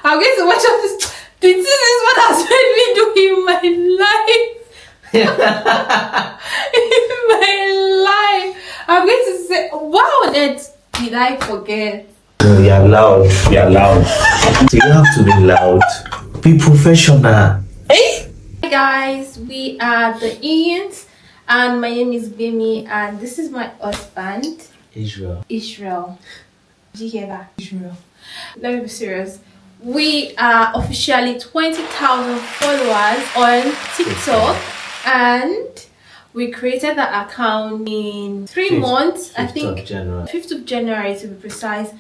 I'm going to watch all this. This is what has made me do in my life. In my life. I'm going to say, wow, that did I forget? No, you're loud. You're loud. So you have to be loud. Be professional. Hey guys, we are the Theihins, and my name is Bimi, and this is my husband, Israel. Did you hear that? Israel. Let me be serious. We are officially 20,000 followers on TikTok, and we created that account in 3 months. I think 5th of January to be precise.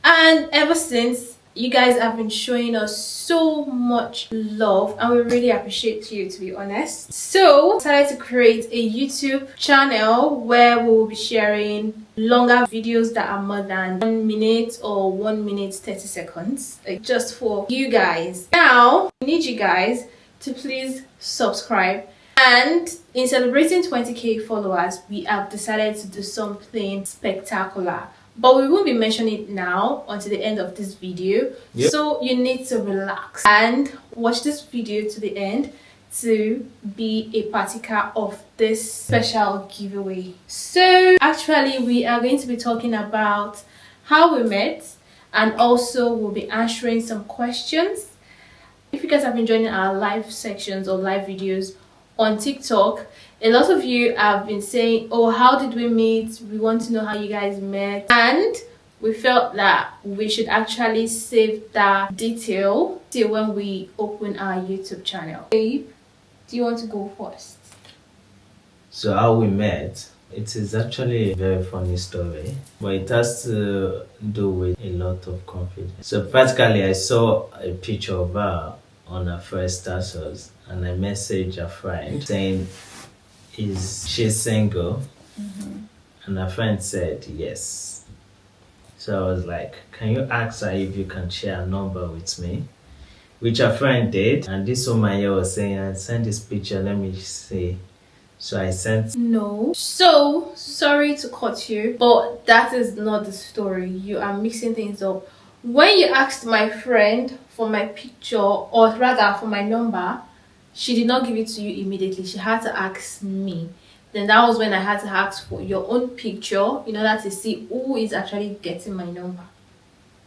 And ever since, you guys have been showing us so much love, and we really appreciate you, to be honest. So I decided to create a YouTube channel where we will be sharing longer videos that are more than 1 minute or 1 minute 30 seconds, like just for you guys. Now I need you guys to please subscribe, and in celebrating 20k followers, we have decided to do something spectacular. But we won't be mentioning it now until the end of this video. Yep. So you need to relax and watch this video to the end to be a partaker of this special giveaway. So actually we are going to be talking about how we met, and also we'll be answering some questions. If you guys have been joining our live sections or live videos on TikTok, a lot of you have been saying, oh, how did we meet? We want to know how you guys met. And we felt that we should actually save that detail till when we open our YouTube channel. Babe, do you want to go first? So how we met, it is actually a very funny story, but it has to do with a lot of confidence. So practically I saw a picture of her on her first status, and I messaged a friend saying, is she single? And her friend said yes. So I was like, can you ask her if you can share a number with me? Which her friend did, and this woman here was saying, send this picture, let me see. So I sent. No. So sorry to cut you, but that is not the story. You are mixing things up. When you asked my friend for my picture, or rather for my number, she did not give it to you immediately. She had to ask me. Then that was when I had to ask for your own picture in order to see who is actually getting my number.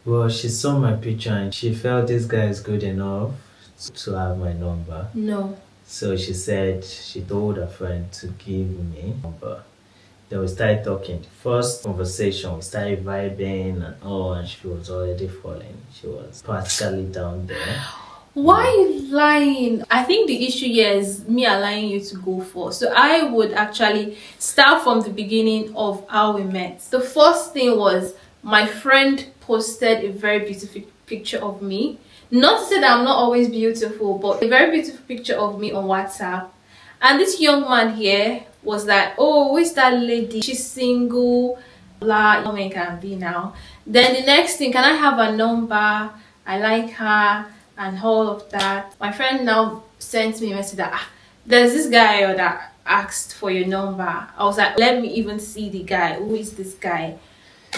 Well, she saw my picture and she felt this guy is good enough to have my number. No. So she said she told her friend to give me a number. Then we started talking. The first conversation, we started vibing and all, and she was already falling. She was practically down there. Why are you lying? I think the issue here is me allowing you to go first. So I would actually start from the beginning of how we met. The first thing was my friend posted a very beautiful picture of me. Not to say that I'm not always beautiful, but a very beautiful picture of me on WhatsApp. And this young man here was like, oh, who is that lady? She's single. Blah, woman can be now. Then the next thing, can I have a number? I like her. And all of that. My friend now sent me a message that there's this guy that asked for your number. I was like, let me even see the guy. Who is this guy?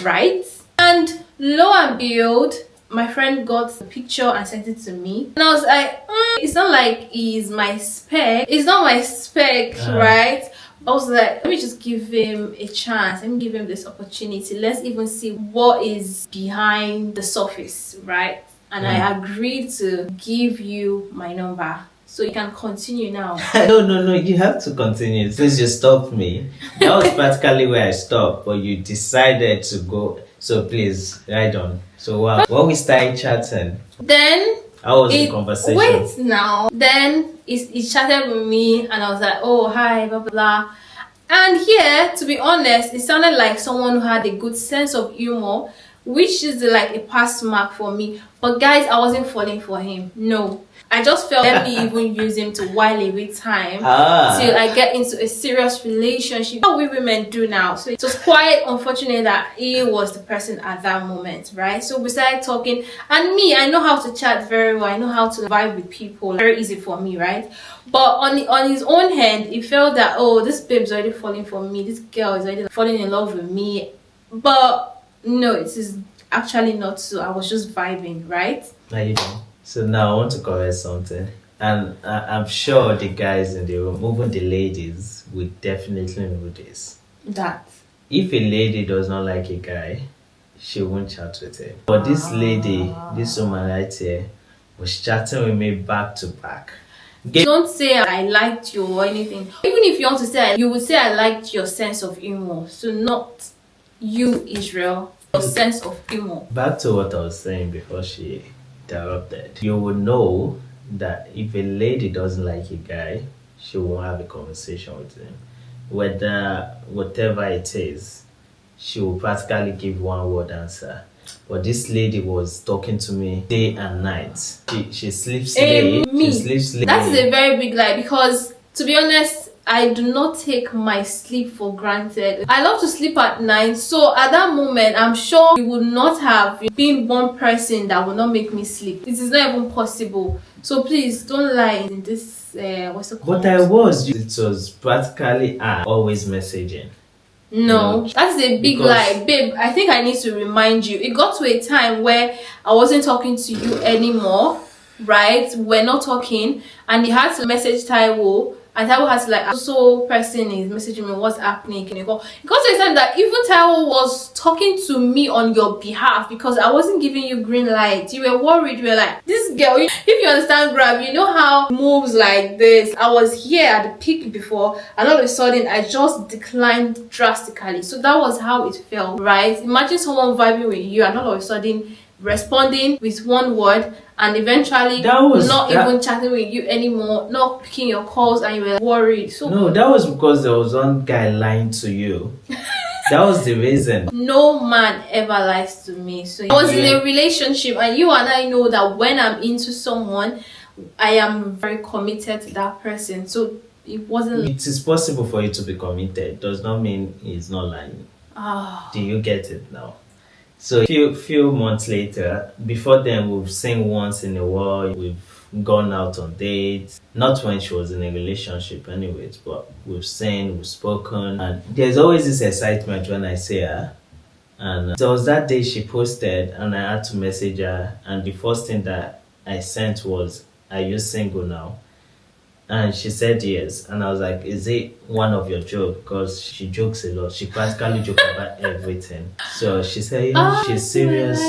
Right? And lo and behold, my friend got the picture and sent it to me. And I was like, it's not like he's my spec. It's not my spec, right? I was like, let me just give him a chance. Let me give him this opportunity. Let's even see what is behind the surface, right? And I agreed to give you my number. So you can continue now. No, you have to continue. Since you stopped me, that was practically where I stopped, but you decided to go. So please, ride on. So when we started chatting, then how was the conversation? Wait now. Then he chatted with me, and I was like, oh, hi, blah, blah, blah. And here, to be honest, it sounded like someone who had a good sense of humor, which is like a pass mark for me. But guys, I wasn't falling for him. No, I just felt let me even use him to while away time till I get into a serious relationship. What we women do now. So it was quite unfortunate that he was the person at that moment, right? So we started talking, and me, I know how to chat very well. I know how to vibe with people. Very easy for me, right? But on his own hand, he felt that, oh, this babe's already falling for me. This girl is already falling in love with me. But no, it is actually not so. I was just vibing, right? Now you know. So now I want to correct something. And I'm sure the guys in the room, even the ladies, will definitely know this. That. If a lady does not like a guy, she won't chat with him. But this lady, this woman right here, was chatting with me back to back. Don't say I liked you or anything. Even if you want to say, you would say I liked your sense of humor. So not you, Israel, your sense of humor. Back to what I was saying before she interrupted. You would know that if a lady doesn't like a guy, she won't have a conversation with him. Whether whatever it is, she will practically give one word answer. But this lady was talking to me day and night. She sleeps late. She sleeps late. That is a very big lie, because to be honest, I do not take my sleep for granted. I love to sleep at night, so at that moment, I'm sure you would not have been one person that would not make me sleep. It is not even possible. So please don't lie in this. What's it called? But I was. It was practically always messaging. No, that's a big lie, babe. I think I need to remind you. It got to a time where I wasn't talking to you anymore, right? We're not talking, and you had to message Taiwo, and Taiwo had to like, so person is messaging me, what's happening? Can you call? It got to a time that even Taiwo was talking to me on your behalf because I wasn't giving you green light. You were worried. You were like, this girl. If you understand Grab, you know how moves like this. I was here at the peak before, and all of a sudden I just declined drastically. So that was how it felt, right? Imagine someone vibing with you and all of a sudden responding with one word, and eventually not even chatting with you anymore, not picking your calls, and you were worried. So no, that was because there was one guy lying to you. That was the reason. No man ever lies to me. So I was in a relationship, and you and I know that when I'm into someone, I am very committed to that person. So it wasn't. It is possible for you to be committed. Does not mean he's not lying. Do you get it now? So few months later, before then we've seen once in a while, we've gone out on dates. Not when she was in a relationship anyways, but we've seen, we've spoken, and there's always this excitement when I see her. And there was that day she posted and I had to message her, and the first thing that I sent was, "Are you single now?" And she said yes, and I was like, "Is it one of your jokes?" Because she jokes a lot. She practically jokes about everything. So she said, "Yeah, she's serious.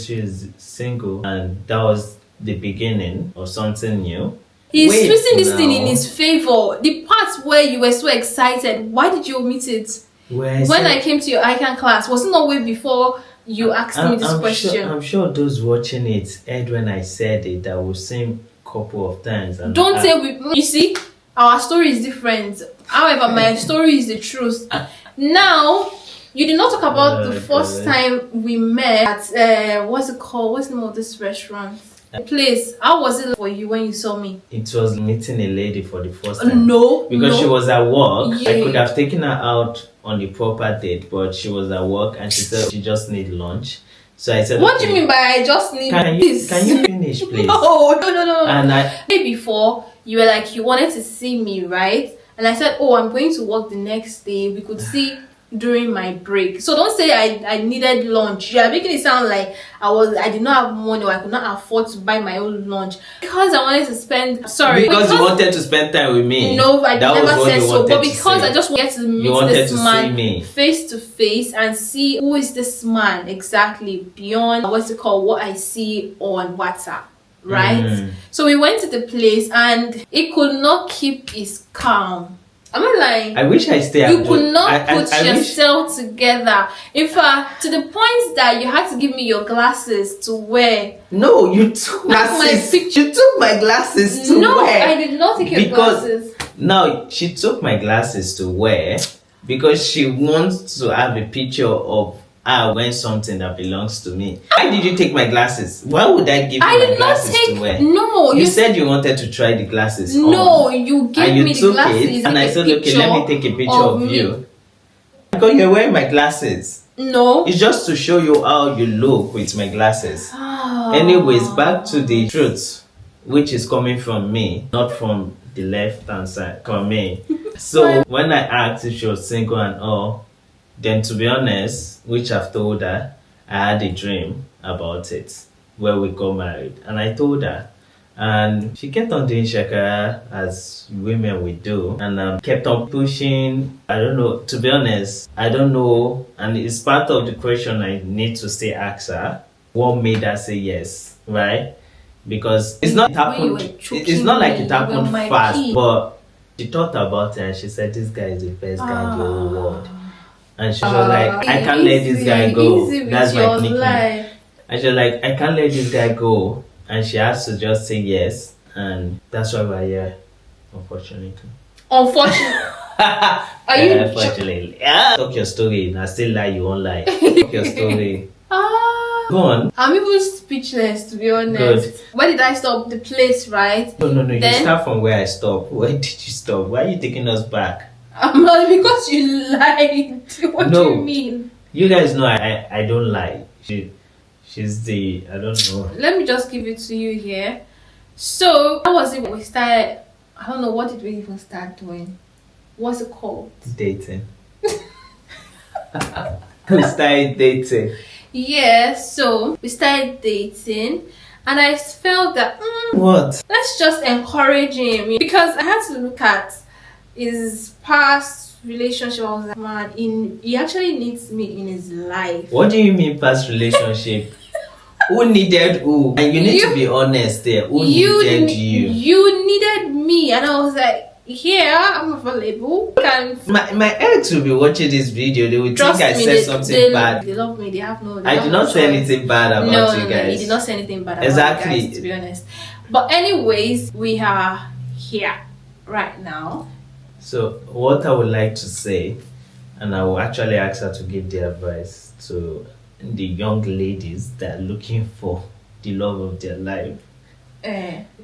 She's single," and that was the beginning of something new. He's twisting this thing in his favor. The part where you were so excited, why did you omit it? When I came to your ICANN class, was it not way before you asked me this question? I'm sure those watching it heard when I said it. That was same couple of times. And don't say you see, our story is different. However, my story is the truth. Now, you did not talk about the first time we met at what's it called? What's the name of this restaurant? The place. How was it for you when you saw me? It was meeting a lady for the first time. Because she was at work. Yeah. I could have taken her out on the proper date, but she was at work and she said she just need lunch. So I said, "What do you mean by I just need this? Can you finish, please?" No. And the day before, you were like, you wanted to see me, right? And I said, "Oh, I'm going to work the next day. We could see during my break." So don't say I needed lunch. You're making it sound like I did not have money, or I could not afford to buy my own lunch because I wanted to spend. Because you wanted to spend time with me. No, I never said so. But because I just wanted to meet this man face to face and see who is this man exactly beyond what I see on WhatsApp. Right? So we went to the place and he could not keep his calm. I'm not lying. I wish I stayed. You could not put yourself together. In fact, to the point that you had to give me your glasses to wear. No, you took glasses. You took my glasses to wear. No, I did not take your glasses. No, she took my glasses to wear because she wants to have a picture of wearing something that belongs to me. Why did you take my glasses? Why would I give you my glasses to wear? No, you said you wanted to try the glasses. No, you gave me the glasses. And I said, "Okay, let me take a picture of you." Because you're wearing my glasses. No. It's just to show you how you look with my glasses. Anyways, back to the truth, which is coming from me, not from the left hand side, from me. So when I asked if she was single and all, then to be honest, which I've told her, I had a dream about it where we got married, and I told her. And she kept on doing shakara as women we do, and kept on pushing. I don't know, to be honest, I don't know, and it's part of the question I need to still ask her. What made her say yes, right? Because it's not happened. It's not like it happened fast, but she thought about it and she said, "This guy is the best guy in the whole world." And she was like, "I can't let this guy go." That's my nickname. And she was like, "I can't let this guy go." And she has to just say yes, and that's why we're here, unfortunately. Unfortunately. Are you unfortunately. Yeah. Talk your story. I still lie, you won't lie. Talk your story. Go on. I'm even speechless, to be honest. Good. Where did I stop? The place, right? No. You start from where I stopped. Where did you stop? Why are you taking us back? Because you lied. What do you mean? You guys know I don't lie. She's the, I don't know. Let me just give it to you here. So, how was it when we started? I don't know, what did we even start doing? What's it called? Dating. We started dating. Yeah, so we started dating, and I felt that what? Let's just encourage him, because I had to look at his past relationship. I was like, man, he actually needs me in his life. What do you mean past relationship? Who needed who? And you need to be honest there. Who needed you? You needed me, and I was like, yeah, I'm available. My ex will be watching this video. They will think I said something bad. They love me. They have no. I did not say anything bad about you guys. No, he did not say anything bad about exactly. you guys, to be honest. But anyways, we are here right now. So what I would like to say, and I will actually ask her to give the advice to the young ladies that are looking for the love of their life.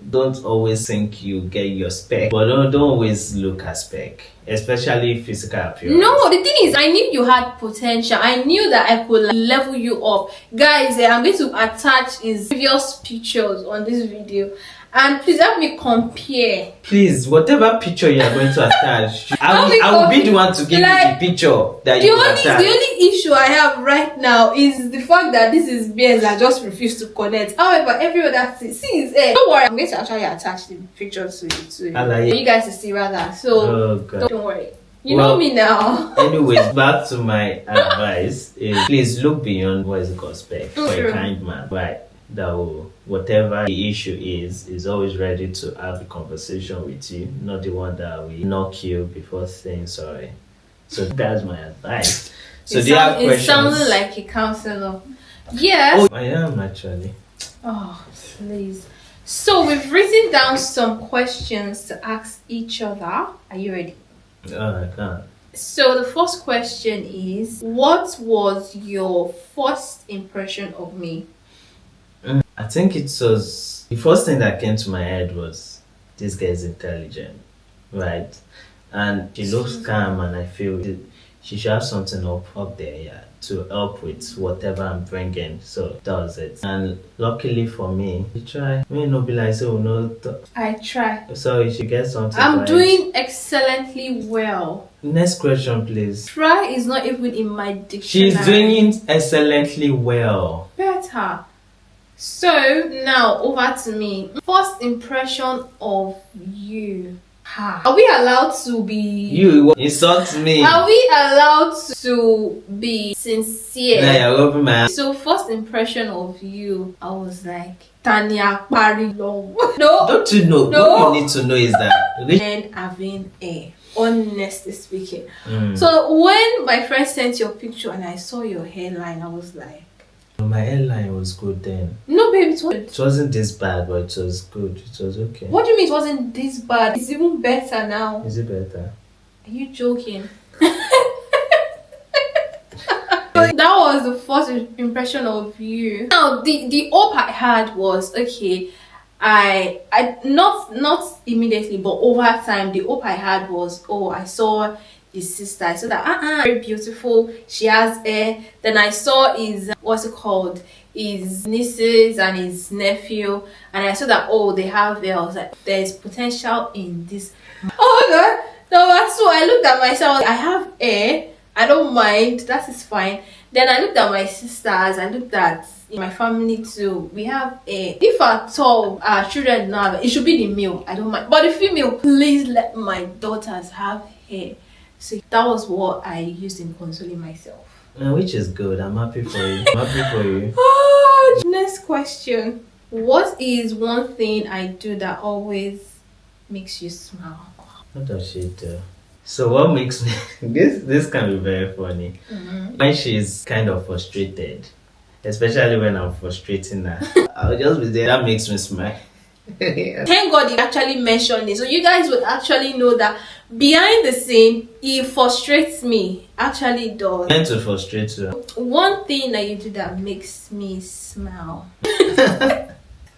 Don't always think you get your spec, but don't always look at spec, especially physical appearance. No, the thing is, I knew you had potential. I knew that I could level you up. Guys, I'm going to attach his previous pictures on this video, and please help me compare. Please, whatever picture you are going to attach, I will be the one to give you the picture that you attach. The only issue I have right now is the fact that this is bears that just refuse to connect. However, every other thing, don't worry, I'm going to actually attach the pictures to you guys to see rather. So don't worry. You know me now. Anyways, back to my advice is please look beyond what is called spec for a kind man, right? That will, whatever the issue is always ready to have a conversation with you, not the one that will knock you before saying sorry. So that's my advice. So do you have questions? It sounded like a counselor. Yes. I am actually. Oh, please. So we've written down some questions to ask each other. Are you ready? I can. So the first question is, what was your first impression of me? I think it was the first thing that came to my head was this guy is intelligent, right? And she looks calm, and I feel she should have something up there, to help with whatever I'm bringing. So that was it. And luckily for me, you try. Me no be like so no. I try. So you should get something. I'm doing excellently well. Next question, please. Try is not even in my dictionary. She's doing excellently well. Better. So now over to me. First impression of you. Are we allowed to be... You insult me. Are we allowed to be sincere? Nah, you're open my... So first impression of you, I was like, Tanya Pari long. No. Don't you know? No. What you need to know is that... And having a... Honestly speaking. So when my friend sent your picture and I saw your hairline, I was like... My hairline was good then. No, baby, it wasn't this bad, but it was good. It was okay. What do you mean it wasn't this bad? It's even better now. Is it better? Are you joking? That was the first impression of you. Now, the hope I had was, okay, I not immediately, but over time, the hope I had was, oh, I saw his sister. I saw that very beautiful. She has hair. Then I saw his his nieces and his nephew, and I saw that they have hair. I was like, there's potential in this. Oh my god. So I looked at myself. I have hair. I don't mind. That is fine. Then I looked at my sisters, I looked at my family too. We have if at all our children don't have it should be the male. I don't mind. But the female, please let my daughters have hair. So that was what I used in consoling myself. Which is good. I'm happy for you. I'm happy for you. Oh, next question. What is one thing I do that always makes you smile? What does she do? So what makes me this can be very funny. When she's kind of frustrated, especially when I'm frustrating her, I'll just be there. That makes me smile. Thank God you actually mentioned it, so you guys would actually know that behind the scene, it frustrates me. Actually does. Meant to frustrate you. One thing that you do that makes me smile.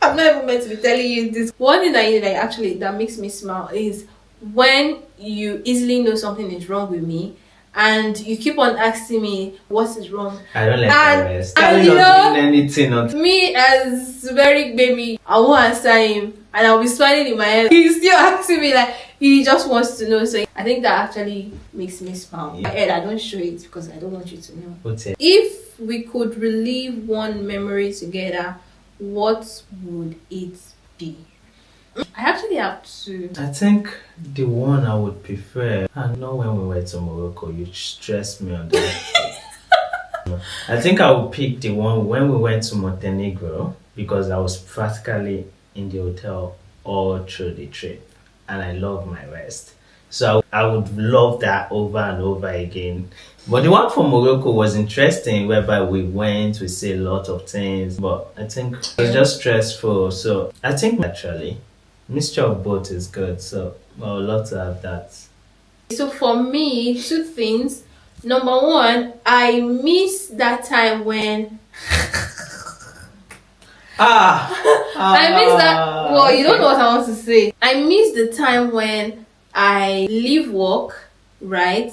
I'm not even meant to be telling you this. One thing that you do that makes me smile is when you easily know something is wrong with me and you keep on asking me what is wrong. I don't like the rest. And I'm not doing anything. Me as very baby, I won't answer him and I'll be smiling in my head. He's still asking me like he just wants to know. So I think that actually makes me smile. Yeah. I don't show it because I don't want you to know. What's it? If we could relive one memory together, what would it be? I actually have to. I think the one I would prefer, and not when we went to Morocco, you stressed me on that. I think I would pick the one when we went to Montenegro because I was practically in the hotel all through the trip and I love my rest. So I would love that over and over again. But the one from Morocco was interesting, whereby we went, we see a lot of things, but I think it was just stressful. So I think naturally, mixture of both is good. So I would love to have that. So for me, two things. Number one, I miss that time when I miss that. Well, you don't know what I want to say. I miss the time when I leave work, right?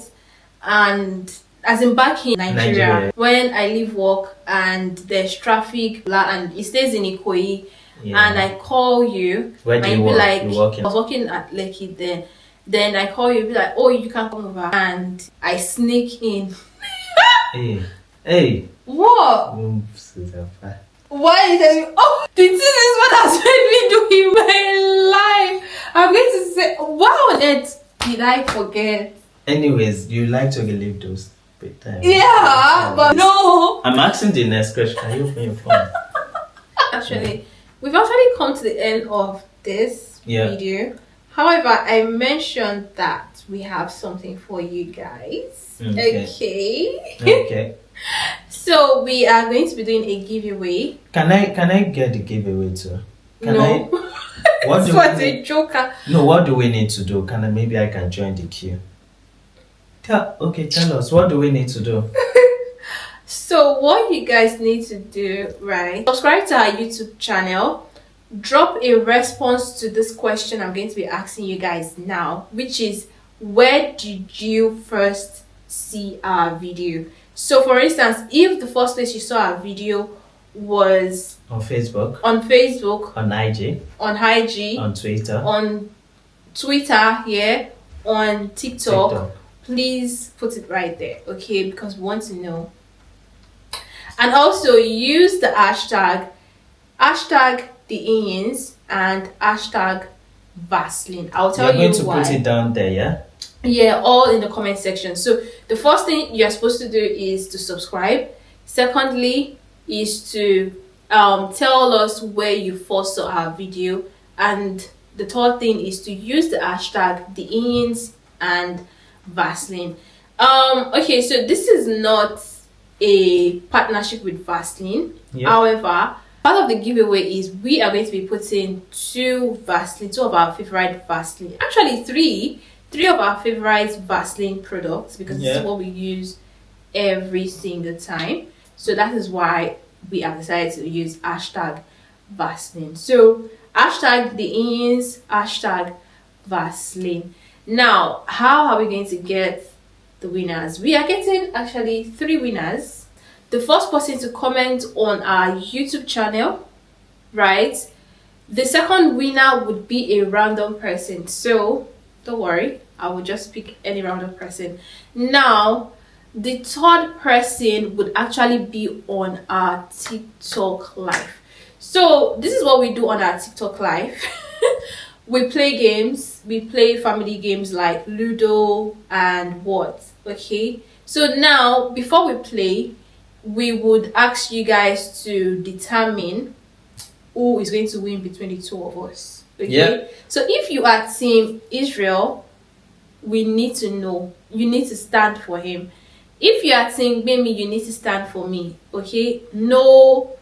And as in back in Nigeria, when I leave work and there's traffic, and it stays in Ikoyi, and I call you, where do and you work? like, You working? I was working at Lekki then. Then I call you, be like, oh, you can come over, and I sneak in. Hey. What? Why are you telling me? Oh, this is what has made me do in my life. I'm going to say, wow, that did I forget? Anyways, you like to relive those times. Yeah, but no. I'm asking the next question. Can you open your phone? Actually, we've actually come to the end of this video. However, I mentioned that we have something for you guys. Okay. So we are going to be doing a giveaway. Can I get the giveaway too? No. What do was a joker. No, what do we need to do? Maybe I can join the queue. Tell us, what do we need to do? So what you guys need to do, right? Subscribe to our YouTube channel. Drop a response to this question I'm going to be asking you guys now, which is, where did you first see our video? So for instance, if the first place you saw our video was on Facebook, on IG, on Twitter, on TikTok, please put it right there, okay? Because we want to know. And also use the hashtag Theihins and hashtag Vaseline. I'll tell you why. You're going to put it down there, yeah? Yeah, all in the comment section. So the first thing you're supposed to do is to subscribe. Secondly is to tell us where you first saw our video. And the third thing is to use the hashtag Theihins and Vaseline. Okay, so this is not a partnership with Vaseline. However, part of the giveaway is we are going to be putting two of our favorite Vaseline, actually three of our favorite Vaseline products, because this is what we use every single time. So that is why we have decided to use hashtag Vaseline. So hashtag Theihins, hashtag Vaseline. Now, how are we going to get the winners? We are getting actually 3 winners. The first person to comment on our YouTube channel, right? The second winner would be a random person. So don't worry, I will just pick any random person. Now, the third person would actually be on our TikTok live. So this is what we do on our TikTok live. We play games. We play family games like Ludo and what. Okay, so now before we play, we would ask you guys to determine who is going to win between the two of us. Okay, Yeah. so if you are team Israel, we need to know, you need to stand for him. If you are team Bemi, you need to stand for me. Okay, no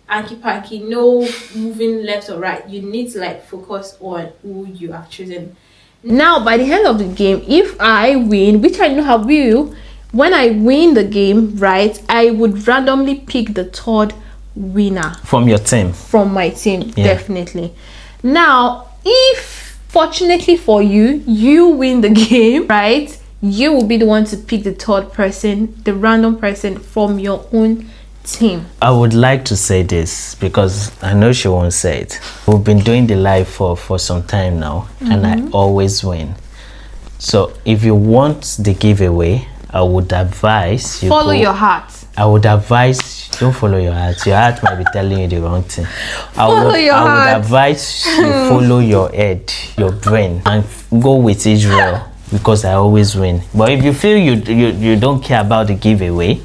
anky panky, no moving left or right. You need to like focus on who you are choosing. Now by the end of the game, if I win, which I know I will, when I win the game, right, I would randomly pick the third winner From your team. from my team. Yeah. Definitely. Now if fortunately for you, you win the game, right, you will be the one to pick the third person, the random person from your own team. I would like to say this because I know she won't say it. We've been doing the live for some time now, and I always win. So if you want the giveaway, I would advise you Follow your heart. I would advise don't follow your heart. Your heart might be telling you the wrong thing. I Follow would your heart. advise you follow your head, your brain, and go with Israel because I always win. But if you feel you don't care about the giveaway,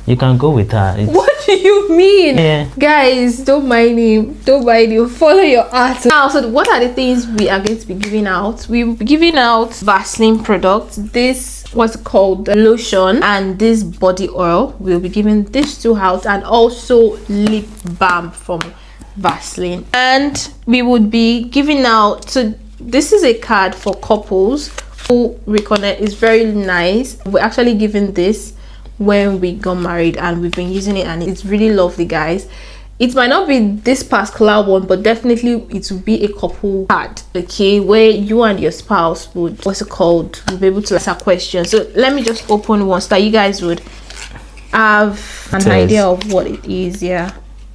you can go with her. What do you mean? Yeah. Guys, don't mind him. Don't mind him. Follow your heart. Now, so what are the things we are going to be giving out? We will be giving out Vaseline products. This what's called the lotion and this body oil. We'll be giving these two out, and also lip balm from Vaseline. And we would be giving out, so this is a card for couples who reconnect. It's very nice. We're actually giving this when we got married, and we've been using it, and it's really lovely, guys. It might not be this particular one, but definitely it will be a couple card, okay, where you and your spouse would, what's it called, will be able to answer questions. So let me just open one so that you guys would have an idea of what it is. Yeah,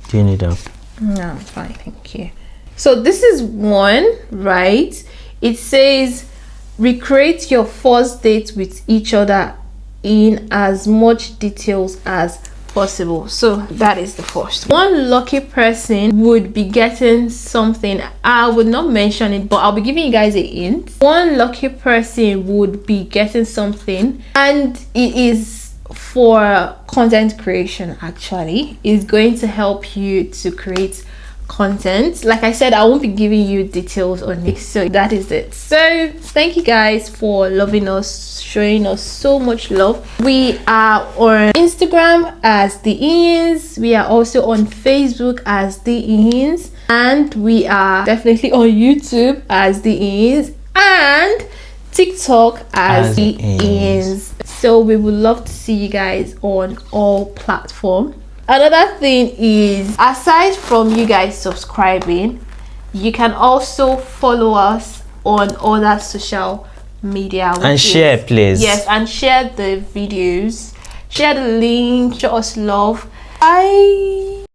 Do you need help? no, I'm fine, thank you. So this is one, right? It says recreate your first date with each other in as much details as possible. So that is the first. One lucky person would be getting something. I would not mention it, but I'll be giving you guys a hint. One lucky person would be getting something, and it is for content creation. Actually, it's going to help you to create content. Like I said, I won't be giving you details on it, so that is it. So thank you guys for loving us, showing us so much love. We are on Instagram as Theihins. We are also on Facebook as Theihins, and we are definitely on YouTube as Theihins, and TikTok as Theihins. So we would love to see you guys on all platforms. Another thing is, aside from you guys subscribing, you can also follow us on other social media, And share, please. Yes, and share the videos, share the link, show us love. Bye.